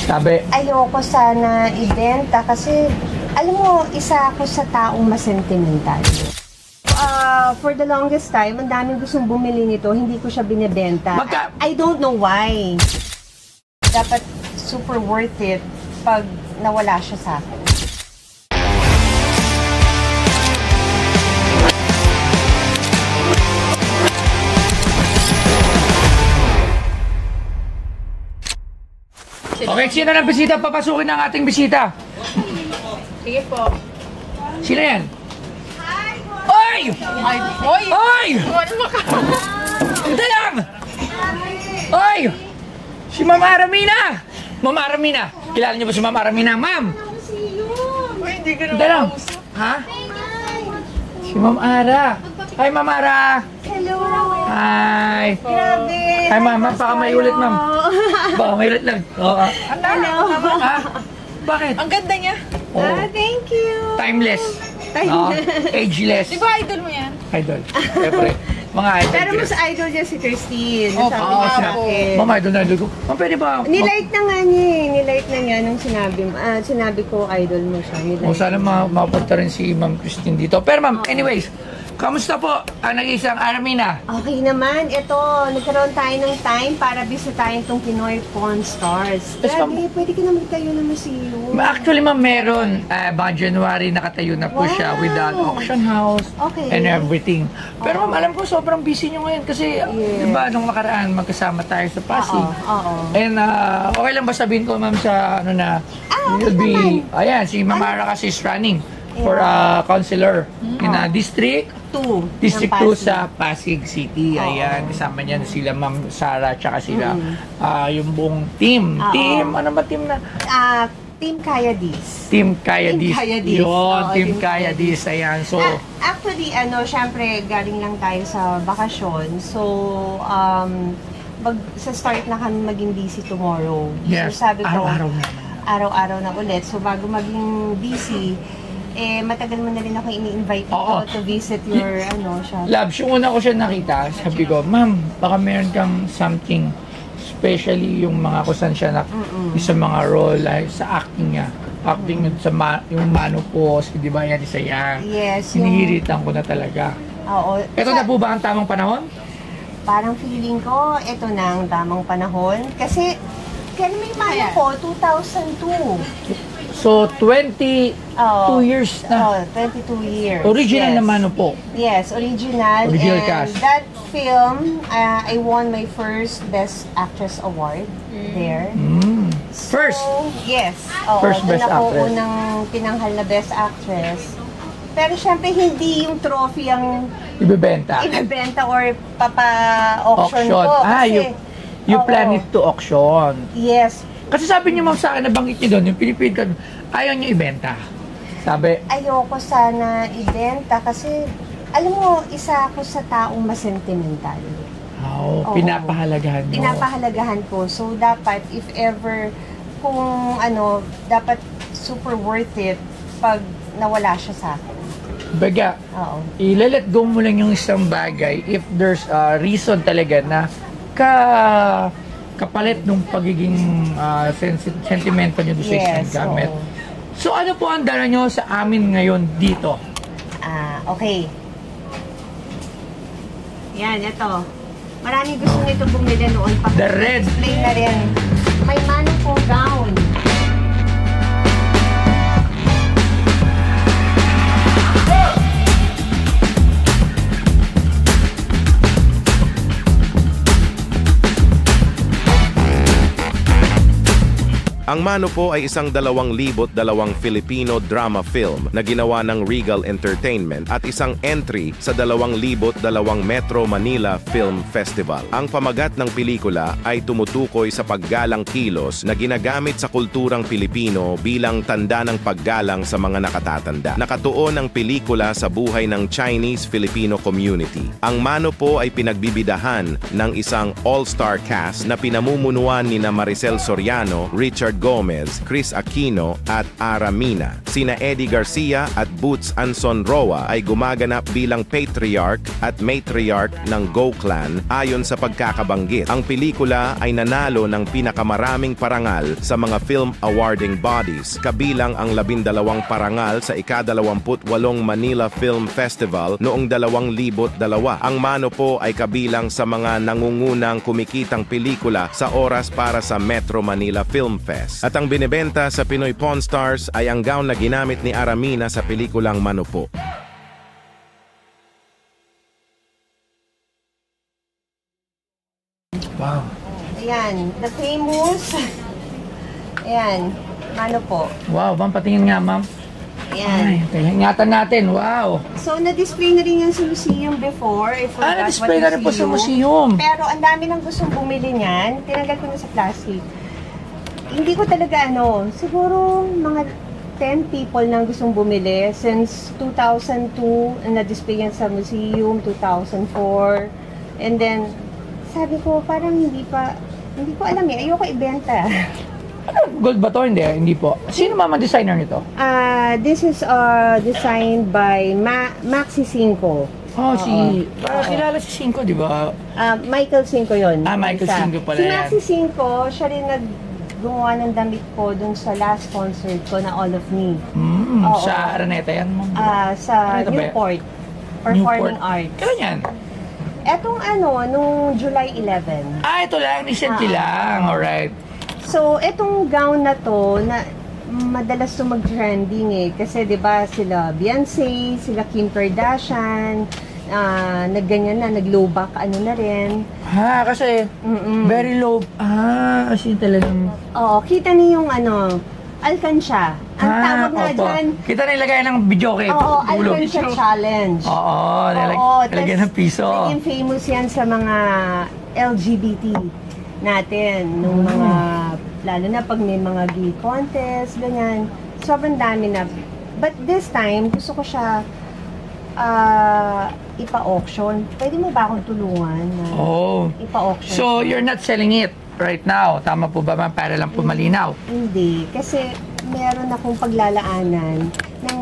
Sabi, ayoko sana ibenta kasi, alam mo, isa ako sa taong masentimental. For the longest time, ang daming gustong bumili nito, hindi ko siya binibenta. I don't know why. Dapat super worth it pag nawala siya sa akin. okay, sino ng bisita? Papasukin ang ating bisita. Sige po. Sino yan? Oy! Oy! Oy! Ano ba ka? Ito lang! Oy! Si Ma'am Aramina! Ma'am Aramina! Kilala niyo ba si Ma'am Aramina? Ma'am! Uy, hindi ka Ito lang! Ha? Si Ma'am Ara! Hi, Ma'am Ara! Hello! Hi! Grabe! Hi, Ma'am. Baka may ulit, Ma'am. Baka may ulit lang. Oo. Hello! Ha? Bakit? Ang ganda niya. Thank you! Timeless. Ageless. Di ba idol mo yan? Idol. Siyempre. Mga idol. Pero mas idol niya si Christine. Oh, Sabi niya sa akin. Mga idol na idol ko. Ma'am, pwede ba? Nilight na nga niya eh. Nilight na niya nung sinabi ko idol mo siya. O sana mapunta rin si Ma'am Christine dito. Pero ma'am, anyways, kamusta po ang nag-iisang Aramina? Okay naman. Ito, nagkaroon tayo ng time para bisitahin itong Pinoy Pawn Stars. Yes, Grabe, pwede ka na magtayo ng museum. Actually, ma'am, meron. Mga January, nakatayo na po siya with the auction house and everything. Pero ma'am, alam ko sobrang busy nyo ngayon kasi, di ba, nung makaraan, magkasama tayo sa Pasig. And okay lang ba sabihin ko, ma'am, sa ano na, you'll be, ayan, si Ma'am Ara kasi is running for a counselor in a district 2 sa Pasig City. Ayan, kasama niya sila Ma'am Sara tsaka sila yung buong team. Team, ano ba team na? Team Kayadis. Team Kayadis. Yun, Team Team Kayadis. Ayan, so... actually, syempre, galing lang tayo sa bakasyon. So, sa start na kami maging busy tomorrow. Yes, so, sabi ko, araw-araw na. Araw-araw na ulit. So, bago maging busy, matagal mo na rin ako ini-invite to visit your shop. Labs, yung una ko siya nakita, sabi ko, ma'am, baka meron kang something, especially yung mga kusan siya na sa mga role, like, sa acting niya. Acting sa yung Manopos, di ba yan, isa yan. Yes. Hinihiritan ko na talaga. Oo. Ito na po ba ang tamang panahon? Parang feeling ko, ito na ang tamang panahon. Kasi, kaya may mano ko, 2002. So, 22 years na. 22 years. Original naman po. Yes, original. Original and cast. That film, I won my first Best Actress Award there. First? So, yes. First Best Actress. Actress. Unang pinanghal na Best Actress. Pero syempre, hindi yung trophy ang Ibebenta or papa-auction ko. Kasi, you plan it to auction. Yes. Kasi sabi niyo ma'am sa akin, nabanggit niyo doon, yung pinipid ka, ayaw niyo ibenta. Sabi, ayoko sana ibenta kasi, alam mo, isa ako sa taong masentimental. Pinapahalagahan mo. Pinapahalagahan ko. So, dapat, if ever, kung dapat super worth it pag nawala siya sa akin. Baga, ilalet go mo lang yung isang bagay if there's a reason talaga na kapalit nung pagiging sentimental nyo doon sa isang gamit. So ano po ang dala nyo sa amin ngayon dito? Okay. Yan, ito. Maraming gusto nito bumili noon. The red. Display na rin. May manong po gown. Ang Mano po ay isang 2002 Filipino drama film na ginawa ng Regal Entertainment at isang entry sa 2002 Metro Manila Film Festival. Ang pamagat ng pelikula ay tumutukoy sa paggalang kilos na ginagamit sa kulturang Pilipino bilang tanda ng paggalang sa mga nakatatanda. Nakatuon ang pelikula sa buhay ng Chinese-Filipino community. Ang Mano po ay pinagbibidahan ng isang all-star cast na pinamumunuan ni Maricel Soriano, Richard Edward Gomez, Chris Aquino at Aramina. Sina Eddie Garcia at Boots Anson Roa ay gumaganap bilang patriarch at matriarch ng Go Clan ayon sa pagkakabanggit. Ang pelikula ay nanalo ng pinakamaraming parangal sa mga film awarding bodies, kabilang ang 12 parangal sa ika-28 Manila Film Festival noong 2002. Ang Mano Po ay kabilang sa mga nangungunang kumikitang pelikula sa oras para sa Metro Manila Film Fest. At ang binebenta sa Pinoy Pawn Stars ay ang gown na ginamit ni Aramina sa pelikulang Mano Po. Wow. Ayan, the famous. Ayan, Mano Po. Wow, ma'am, patingin nga, ma'am. Ayan. Ay, kaya ingatan natin. Wow. So, na-display na rin yan sa museum before. I forgot Na-display what na rin po sa museum. Pero ang dami nang gustong bumili niyan. Tinanggal ko na sa plastic. Hindi ko talaga siguro mga 10 people nang gustong bumili since 2002, na-display yan sa museum, 2004. And then, sabi ko, parang hindi ko alam ayoko ibenta. Ano, gold ba to? Hindi po. Sino mama designer nito? This is designed by Maxi Cinco. Oh, kilala si Cinco, di ba? Michael Cinco yun. Michael Isa. Cinco pala Si yan. Maxi Cinco, siya rin gumawa ng damit ko dun sa last concert ko na All of Me. Oo. Sa Araneta yan, ma'am? Sa Araneta ba yan? Newport. Performing Arts. Kailan yan? Etong nung July 11. Ito lang, recently lang. Alright. So, etong gown na to, madalas to mag-trending kasi 'di ba sila Beyonce, sila Kim Kardashian, nagganyan na, nag-low back na rin. Kasi very low. As in talagang... Oo, kita niyo yung Alcansya. Ang tawag nga dyan. Kita na ilagay ng video kay Oo, Alcansya Challenge. Ilagay ng piso. Naging famous yan sa mga LGBT natin. Nung mga, lalo na pag may mga gay contest, ganyan. Sobrang dami na. But this time, gusto ko siya ipa-auction. Pwede mo ba akong tulungan na ipa-auction? So, you're not selling it right now? Tama po ba, ma'am? Para lang po malinaw. Hindi. Kasi meron akong paglalaanan ng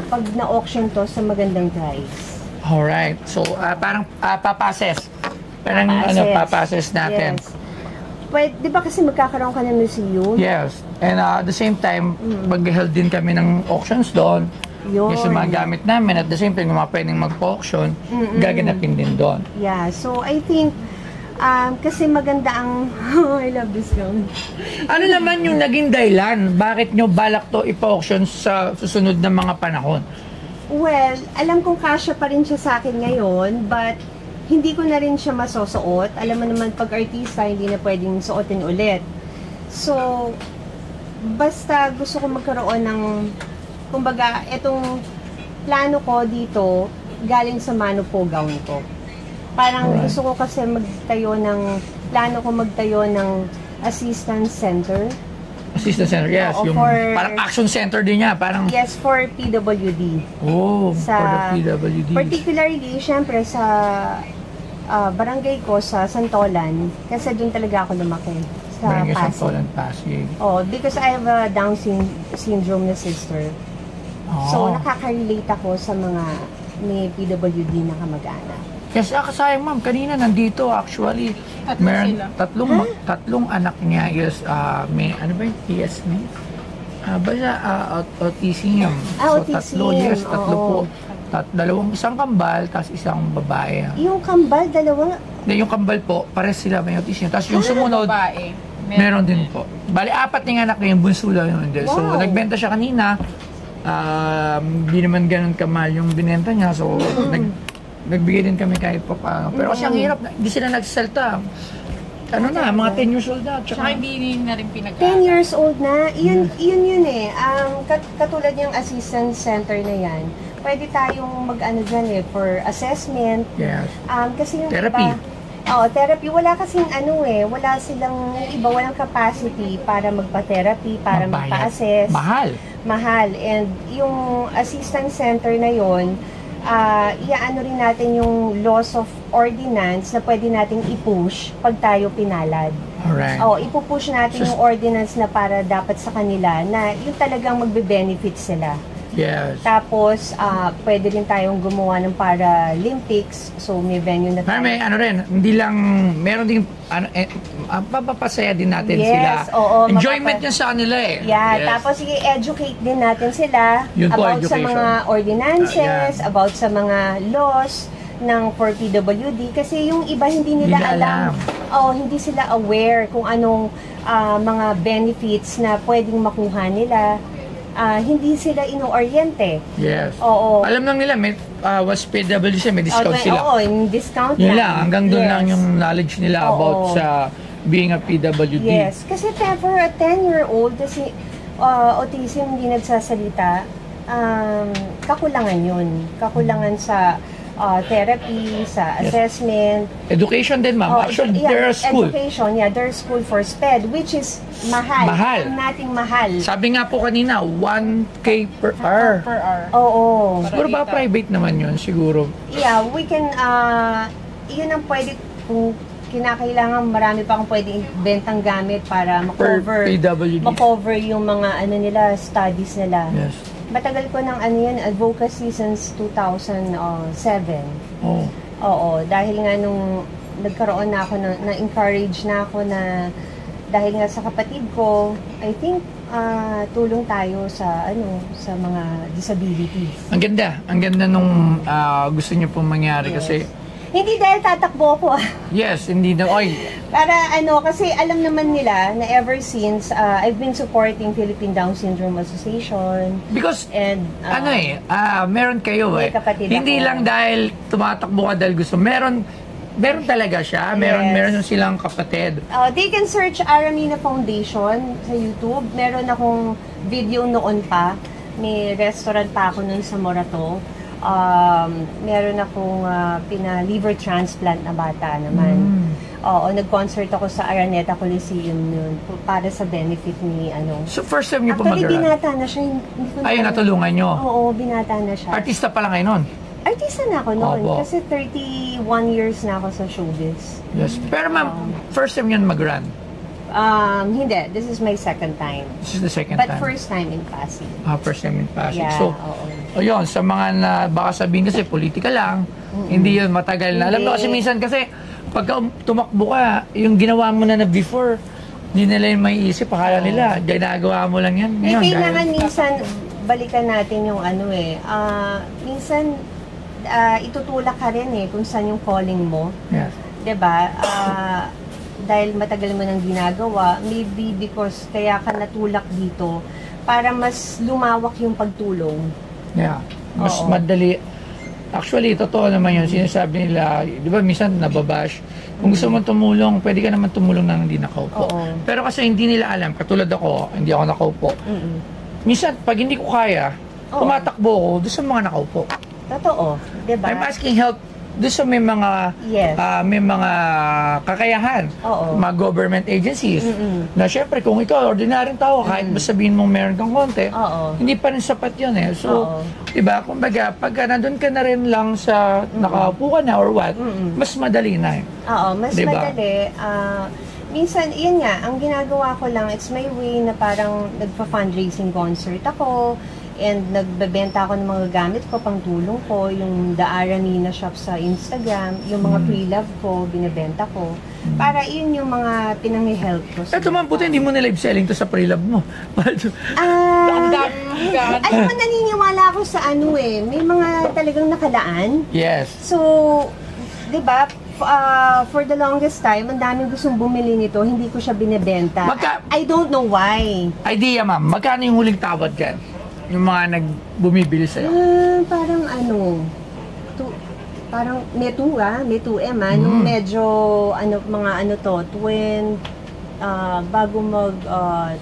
pag na-auction to sa magandang price. Alright. So, parang papases. Parang papases natin. Yes. Pwede, di ba kasi magkakaroon ka ng museum? Yes. And at the same time, mag-held din kami ng auctions doon. Yun. Kasi mga gamit namin, at the same time, yung mga pwedeng magpa-auction, gaganapin din doon. Yeah. So, I think, kasi maganda ang... I love this gown. Ano naman yung naging dahilan? Bakit nyo balak to ipa-auction sa susunod na mga panahon? Well, alam kong kasya pa rin siya sa akin ngayon, but hindi ko na rin siya masusuot. Alam mo naman, pag artista, hindi na pwedeng suotin ulit. So, basta gusto ko magkaroon ng, kumbaga, itong plano ko dito, galing sa Mano Po gown ko. Parang gusto ko kasi plano ko magtayo ng assistance center. Assistance center, yes. Yung parang action center din niya. Parang... Yes, for PWD. For the PWD. Particularly, syempre, sa barangay ko sa Santolan, kasi doon talaga ako lumaki. Sa Barangay Pasig. Santolan, Pasig. Because I have a Down syndrome na sister. So, nakaka-relate ako sa mga may PWD na kamag-anak. Kasi kasayang ma'am, kanina nandito actually. Meron tatlong anak niya is may ano ba yung TSM? Basta autism. So tatlo po. Isang kambal, tapos isang babae. Yung kambal, dalawa? Yung kambal po, pares sila may autism. Tapos yung sumunod, meron din po. Bali, 4 yung anak niya, yung bunso lang yun. So, nagbenta siya kanina. Hindi naman ganun kamahal yung binenta niya. So, nagbigay din kami kahit pa paano. Pero kasi ang hirap, hindi sila nagsasalta. Mga 10 years old na. Tsaka hindi na rin 10 years old na? Yun eh. Katulad yung assistance center na yan, pwede tayong dyan for assessment. Yes. Kasi yung therapy. Therapy. Wala kasing wala silang, iba walang capacity para magpa-therapy, para magpa-assess. Mahal. And yung assistance center na yon, iaano rin natin yung laws of ordinance na pwede nating i-push pag tayo pinalad. Alright. Ipupush natin yung ordinance na para dapat sa kanila na yung talagang magbe-benefit sila. Yes. Tapos, pwede rin tayong gumawa ng Paralympics. So, may venue na tayo. May ano rin, hindi lang, meron din, papapasaya din natin Yes, sila. oo, Enjoyment yun sa kanila eh. Yeah, Yes. tapos i-educate din natin sila Yun po, about sa education. mga ordinances, Ayan. about sa mga laws ng for PWD. Kasi yung iba hindi nila Hindi alam. Hindi sila aware kung anong mga benefits na pwedeng makuha nila. Hindi sila ino-oriente. Yes. Oo. Alam lang nila, may, was PWC, may discount sila. Oo, yung discount Yun lang, hanggang doon Yes. lang yung knowledge nila Oo. about sa being a PWD. Yes, kasi for a 10-year-old, kasi autism hindi nagsasalita, kakulangan yun. Kakulangan sa therapy, sa assessment. Education din, ma'am. Actually, there are school. Education, there are school for SPED, which is mahal. Mahal. Ang nating mahal. Sabi nga po kanina, 1K per hour. Per hour. Oo. Siguro ba private naman yun, siguro. Yeah, we can, yun ang pwede, kung kinakailangan, marami pa akong pwedeng bentang gamit para Per makover, PWD. makover yung mga nila, studies nila. Yes. Matagal ko ng advocacy since 2007. Oh. Oo, dahil nga nung nagkaroon na ako, na-encourage na ako na, dahil nga sa kapatid ko, I think, tulong tayo sa, sa mga disabilities. Ang ganda nung gusto niyo pong mangyari Yes. kasi, Hindi dahil tatakbo ako. yes, hindi na, Para kasi alam naman nila na ever since, I've been supporting Philippine Down Syndrome Association. because, And, meron kayo may kapatid Hindi ako. lang dahil tumatakbo ka dahil gusto. Meron talaga siya. Meron silang kapatid. they can search Aramina Foundation sa YouTube. Meron akong video noon pa. May restaurant pa ako noon sa Morato. Meron akong pina-liver transplant na bata naman. Oo, nag-concert ako sa Araneta Coliseum noon para sa benefit ni So, first time niyo po Actually, mag-run. binata na siya. Hindi ko Ayun, natulungan niyo. Oo, binata na siya. Artista pa lang kayo nun. Artista na ako noon. Opo. Kasi 31 years na ako sa showbiz. Yes. Pero ma'am, first time yun mag-run. Hindi. This is my second time. This is the second But time. first time in Pasig. First time in Pasig. Yeah, So, oo. ayun, sa mga na baka sabihin kasi politika lang, hindi yun matagal na. Alam mo kasi minsan kasi pagka tumakbo ka, yung ginawa mo na before, hindi nila yung maiisip, akala nila, ginagawa mo lang yan. May Ngayon, kailangan minsan balikan natin yung minsan itutulak ka rin kung saan yung calling mo. Yes. 'Di ba? Dahil matagal mo nang ginagawa, maybe because kaya ka natulak dito para mas lumawak yung pagtulong. Yeah. Mas Oo. madali. Actually, totoo naman yun. Sinasabi nila, di ba, minsan nababash. Kung gusto mo tumulong, pwede ka naman tumulong na hindi nakaupo. Oo. Pero kasi hindi nila alam, katulad ako, hindi ako nakaupo. Minsan, pag hindi ko kaya, Oo. tumatakbo ako doon sa mga nakaupo. Totoo, 'di ba? I'm asking help doon sa may mga Yes. may mga kakayahan, Oo. mga government agencies. Na syempre kung ikaw ordinaryong tao kahit ba sabihin mong meron kang konti, Oo. hindi pa rin sapat 'yun eh. So, Oo. 'di ba? Kumbaga, pag nandun ka na rin lang sa nakaupo ka na or what, mas madali na. Oo, mas Diba? madali. Minsan, yun nga, ang ginagawa ko lang, it's my way na parang nagpa-fundraising concert ako, and nagbebenta ako ng mga gamit ko, pang tulong ko, yung The Aramina Shop sa Instagram, yung mga pre-love ko, binibenta ko. Para yun yung mga pinangi-help ko. Ito man puti, hindi mo na live selling to sa pre-love mo. Ang dami mong hanggaan. Alam mo, naniniwala ako sa may mga talagang nakalaan. Yes. So, di ba, for the longest time, ang daming gustong bumili nito, hindi ko siya binebenta. I don't know why. Idea, ma'am. Magkano yung huling tawad dyan? Yung mga nagbumibili sa'yo? Parang parang may 2M nung medyo, bago mag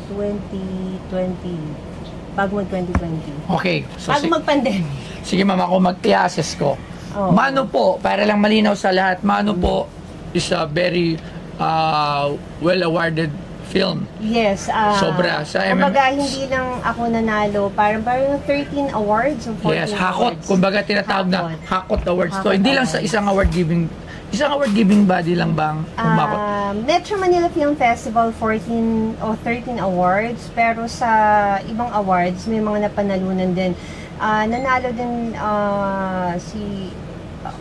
2020. Bago mag 2020. Okay. So, Bago mag-pandemic. sige ma'am, ako mag-i-assess ko. Oo. Mano po, para lang malinaw sa lahat, Mano po is a very well-awarded film. Yes. Sobra. Sa kumbaga, hindi lang ako nanalo. Parang 13 awards or 14 Yes, hakot. awards. Kumbaga tinatawag na Hakot Awards. So, Hakot hindi lang sa Awards. isang award-giving Isang award-giving body lang bang umakot? Metro Manila Film Festival 14 o 13 awards, pero sa ibang awards may mga napanalunan din. Nanalo din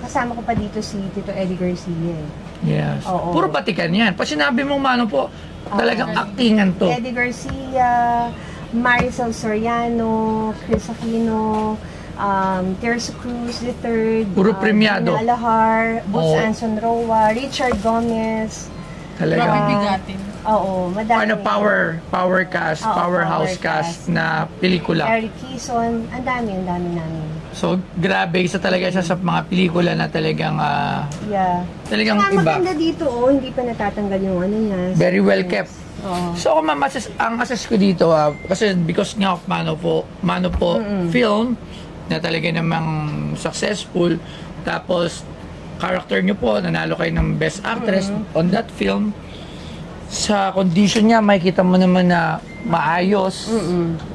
kasama ko pa dito si Tito Eddie Garcia. Yes. Oo. Puro batikan yan. Pag sinabi mong Mano po, talagang actingan to. Eddie Garcia, Maricel Soriano, Chris Aquino, Terzo Cruz III, Puro premiado. Gina Alahar, Boots Anson Roa, Richard Gomez. Talagang bigatin. Oo, madami. powerhouse power cast na pelikula. Eric Kison, ang dami namin. So, grabe, isa talaga siya sa mga pelikula na talagang Yeah. talagang Saka iba. maganda dito, hindi pa natatanggal yung ano niya. Very well kept. Oo. So, kung ang assess ko dito, kasi because nga of Mano po film, na talaga namang successful, tapos character nyo po, nanalo kayo ng Best Actress on that film. Sa condition niya, makikita mo naman na maayos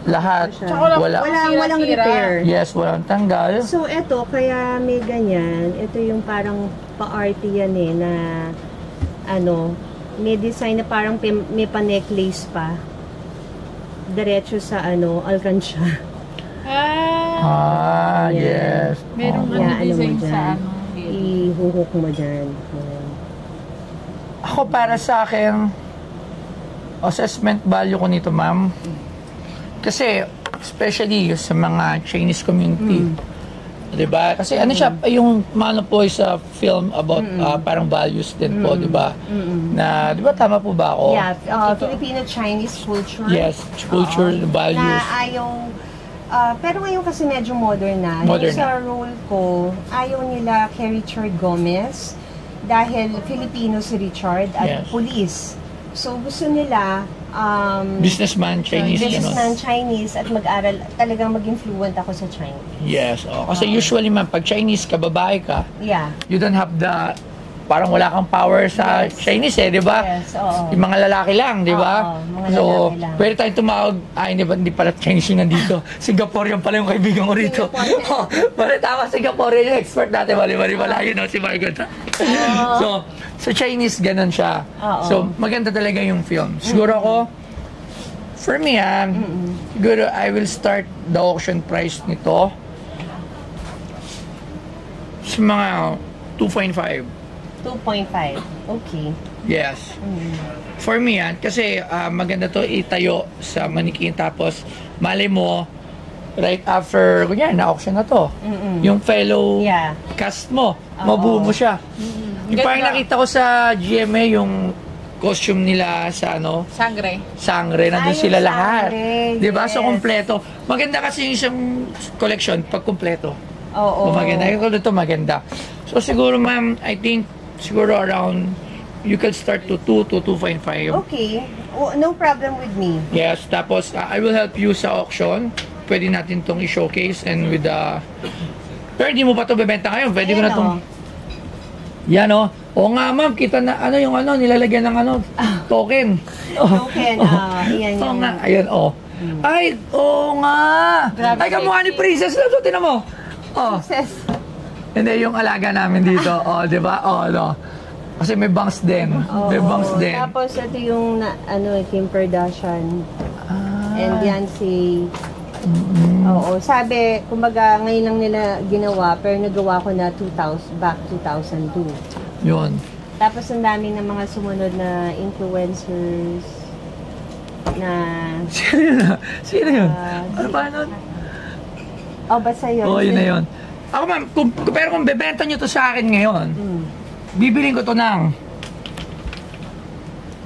lahat. Walang repair. Yes, walang tanggal. So, eto, kaya may ganyan. Ito yung parang pa-arte yan na may design na parang may pa-necklace pa. Diretso sa alkansya. Yes. Merong design sa Ihuhok mo dyan. Ako para sa akin, assessment value ko nito, ma'am. Kasi, especially sa mga Chinese community. Diba? Kasi ano siya, yung Mano po is a film about parang values din po, diba? Na, diba tama po ba ako? Yeah, Filipino-Chinese culture. Yes, culture, values. Na ayaw, pero ngayon kasi medyo modern na. Modern Yung sa role ko, ayaw nila kay Richard Gomez dahil Filipino si Richard at police. So gusto nila businessman, Chinese, Chinese at mag-aral, talagang maging fluent ako sa Chinese. Yes, kasi usually man, pag Chinese ka, babae ka, you don't have the, parang wala kang power sa Chinese di ba? Yes, oo. Yung mga lalaki lang, di ba? So, pwede tayong tumawag, hindi pala Chinese yung nandito. Singaporean pala yung kaibigan ko rito. Pwede tama, Singaporean yung expert natin, mali-mali pala yun, si Margot. So, sa Chinese, ganun siya. So, maganda talaga yung film. Siguro ako, for me, siguro I will start the auction price nito sa mga 2.5. 2.5. Okay. Yes. For me kasi maganda to itayo sa manikin, tapos malay mo right after kunyari na-auction na to. Yung fellow cast mo, mabuo mo siya. Yung parang nakita ko sa GMA yung costume nila sa Sangre, nandun sila lahat. Diba? So, kompleto. Maganda kasi yung isang collection pag kompleto. Maganda. Yung ito maganda. So, siguro ma'am, I think siguro around, you can start to 2 to 2.5. Okay. No problem with me. Yes, tapos I will help you sa auction. Pwede natin tong i-showcase and with the... Pero hindi mo pa ito bebenta ngayon. Pwede ko na itong... Yan Oo nga ma'am, kita na yung nilalagyan ng token. Token, yan. Oo nga, ayun Ay, oo nga. Ay, kamukha ni Princess na ito, tinan mo. Success. Hindi, yung alaga namin dito. Di ba? Kasi may bangs din. May bangs din. Tapos ito yung Kim Kardashian and Beyonce. Sabi, kumbaga ngayon lang nila ginawa, pero nagawa ko na 2002. Yun. Tapos ang dami ng mga sumunod na influencers na... Sino yun? Ano ba nun? Basta yun. Yun na yun. Ako ma'am, pero kung bebenta nyo to sa akin ngayon, bibiling ko to ng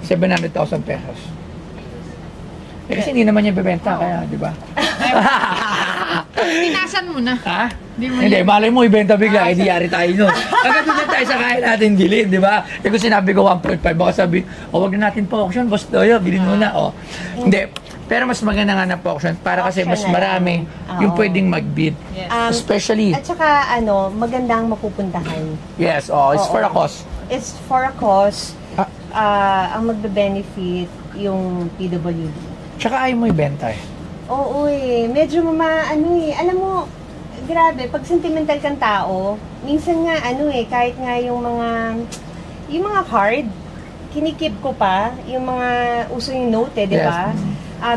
700,000 pesos. Kasi hindi naman niya bebenta, kaya, di ba? Pinasan mo na. Ha? Hindi, malay mo, ibenta bigla, hindi yari tayo nun. Hanggang doon tayo sa kain natin gilid, di ba? Kung sinabi ko 1.5, baka sabi, wag na natin po auction, boss Doyo, bilhin mo na, Hindi, pero mas maganda nga na po auction, para kasi mas marami yung pwedeng mag-bid. Especially... At saka, magandang mapupuntahan. Yes, it's for a cause. It's for a cause. Ang magbe-benefit yung PWD. Tsaka ayaw mo ibenta Oo medyo alam mo, grabe, pag sentimental kang tao, minsan nga kahit nga yung mga card, kinikip ko pa, yung mga uso yung note di ba?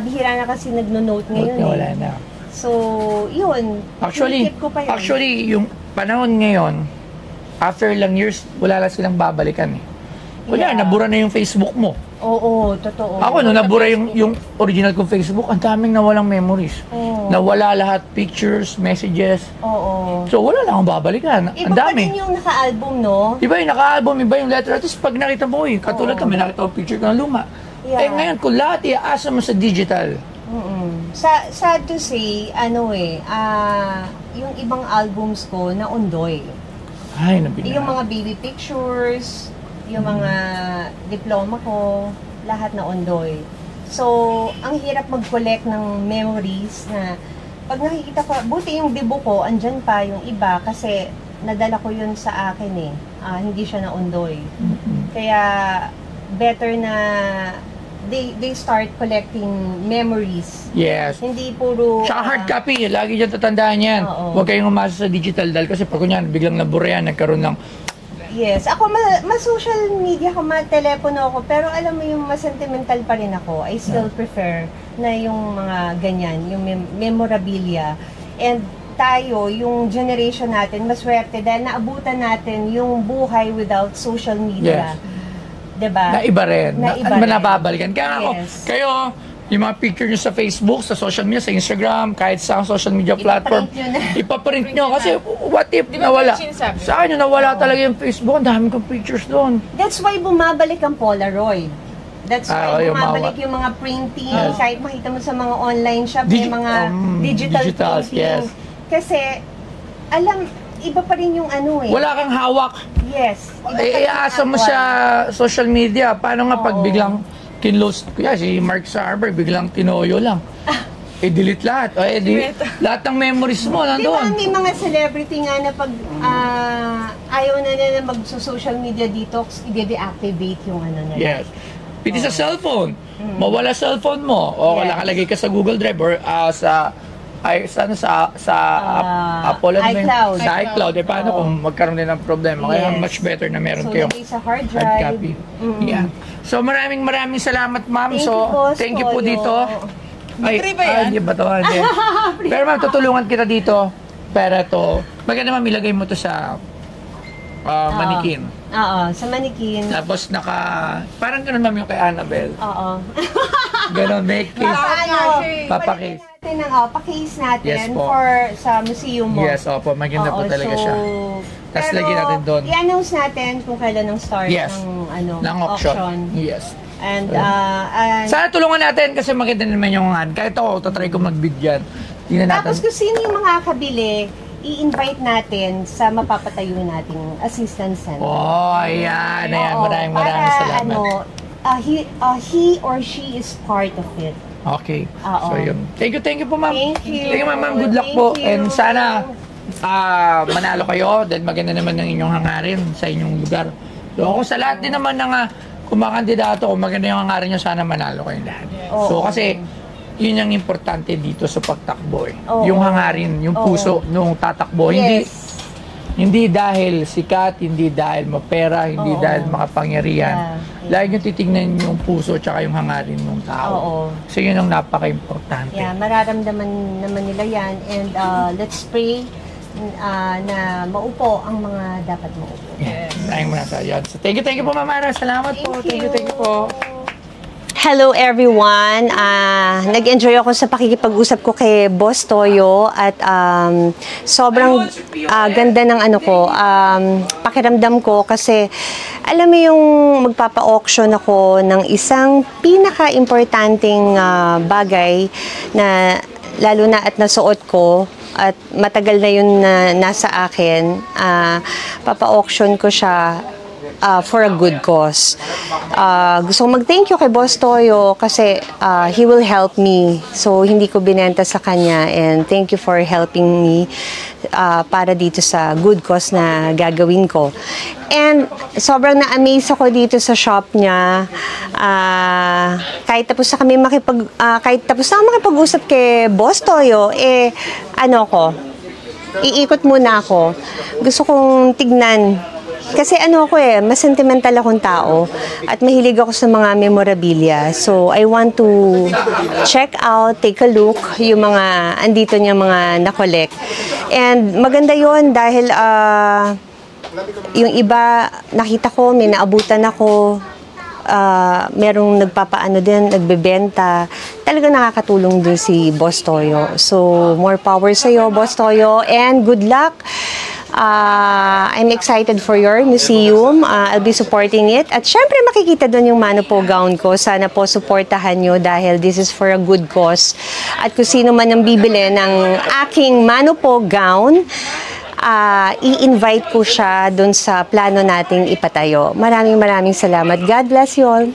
Bihira na kasi nagno-note ngayon Wala na. So, yun. Actually, kinikip ko pa yun. yung panahon ngayon, after ilang years, wala lang silang babalikan Wala, nabura na yung Facebook mo. Oo, totoo. Ako, nung nabura yung original kong Facebook, ang daming nawalang memories. Nawala lahat, pictures, messages. Oo. So, wala lang akong babalikan. Ang Iba pa dami. din yung naka-album, no? Iba yung naka-album, iba yung letter. Tapos pag nakita mo, katulad kami, nakita ko picture ko ng luma. Yeah. Ngayon, kung lahat iaasa mo sa digital. Sad to say, yung ibang albums ko na undoy. Ay, nabina. Yung mga baby pictures, yung mga diploma ko, lahat na undoy. So, ang hirap mag-collect ng memories na pag nakikita ko, buti yung debo ko, andyan pa yung iba kasi nadala ko yun sa akin hindi siya na undoy. Kaya, better na they start collecting memories. Yes. Hindi puro... Tsaka hard copy, lagi dyan tatandaan yan. Huwag kayong umasa sa digital dahil kasi pag kunyan, biglang nabura yan, nagkaroon ng... Yes. Ako, ma-social media ko, ma-telepono ako, pero alam mo yung ma-sentimental pa rin ako. I still prefer na yung mga ganyan, yung memorabilia. And tayo, yung generation natin, maswerte dahil naabutan natin yung buhay without social media. Yes. Diba? Na iba rin. Na Nababalikan. Kaya ako, Yes. kayo, yung mga picture nyo sa Facebook, sa social media, sa Instagram, kahit sa social media platform, ipaprint nyo. Kasi what if nawala? Sa akin, nawala talaga yung Facebook, ang dami kong pictures doon. That's why bumabalik ang Polaroid. That's why yung bumabalik yung mga printing, kahit makita mo sa mga online shop, may mga digital printing. Yes. Kasi, iba pa rin yung Wala kang hawak. Yes. Iba pa rin yung Iaasa mo actual. sa social media. Paano nga pag biglang kinlost, kaya si Mark Zuckerberg biglang tinoyo lang. I-delete lahat. Lahat ng memories mo Di ba nandoon. may mga celebrity nga na pag ayaw na nila mag-social media detox, i-deactivate yung nila. Yes. Piti sa cellphone. Mawala cellphone mo. O nakalagay ka sa Google Drive or sa Apple iCloud. Sa iCloud. Paano kung magkaroon din ng problema? Kaya Yes. much better na meron So, kayong lagay sa hard hard drive. copy. Yeah. So maraming salamat ma'am. Thank So you, Boss thank you po Toyo. dito. Free ba yan? Hindi ba to? Hindi. Pero ma'am, tutulungan kita dito. Pero to, maganda ma'am, ilagay mo to sa manikin. Oo, sa manikin. Tapos parang ganun ma'am yung kay Annabelle. Oo. Ganun, make case. Papakase. Pa-case natin Yes po. sa museum mo. Yes, opo, maganda po talaga siya. Tapos lagyan natin doon. I-announce natin kung kailan ang start Yes. ng auction. Yes. And, Sana tulungan natin kasi maganda naman yung kahit ako, tatry ko mag-bid yan. Tingnan natin. tapos kung sino yung makakabili, i-invite natin sa mapapatayo nating assistance center. Oh, ayan. Maraming salamat. He or she is part of it. Okay. Oo. So, yun. Thank you po, ma'am. Thank you. Thank you, ma'am. Good luck Thank po. you. And sana manalo kayo dahil maganda naman ng inyong hangarin sa inyong lugar. So, kung sa lahat din naman ng kumakandidato, kung maganda yung hangarin nyo, sana manalo kayong lahat. Oo. So, kasi yun ang importante dito sa pagtakbo Oo. Yung hangarin, yung puso nung tatakbo. Yes. Hindi dahil sikat, hindi dahil mapera, hindi dahil makapangyarihan. Lagi yung titignan yung puso tsaka yung hangarin ng tao. Oo. So yun ang napaka-importante. Yeah, mararamdaman naman nila yan. And let's pray na maupo ang mga dapat maupo. Yes. Maraming sa yan. So thank you po, Ma'am Ara. Salamat po. Thank you po. Hello everyone! Nag-enjoy ako sa pakikipag-usap ko kay Boss Toyo at sobrang ganda ng pakiramdam ko kasi alam mo yung magpapa-auction ako ng isang pinaka-importanting bagay na lalo na at nasuot ko at matagal na yun na nasa akin, papa-auction ko siya for a good cause. Gusto kong mag-thank you kay Boss Toyo kasi he will help me. So, hindi ko binenta sa kanya and thank you for helping me para dito sa good cause na gagawin ko. And sobrang na-amaze ako dito sa shop niya. Kahit tapos na makipag-usap kay Boss Toyo, iikot muna ako. Gusto kong tignan. Kasi ano ako mas sentimental akong tao at mahilig ako sa mga memorabilia. So, I want to check out, take a look, yung mga, andito niya mga na-collect. And maganda yon dahil yung iba, nakita ko, may naabutan ako, merong nagpapaano din, nagbebenta. Talagang nakakatulong din si Boss Toyo. So, more power sa'yo, Boss Toyo, and good luck. I'm excited for your museum. I'll be supporting it. At syempre, makikita doon yung Mano Po gown ko. Sana po supportahan nyo dahil this is for a good cause. At kung sino man ang bibili ng aking Mano Po gown, i-invite ko siya doon sa plano nating ipatayo. Maraming salamat. God bless you all.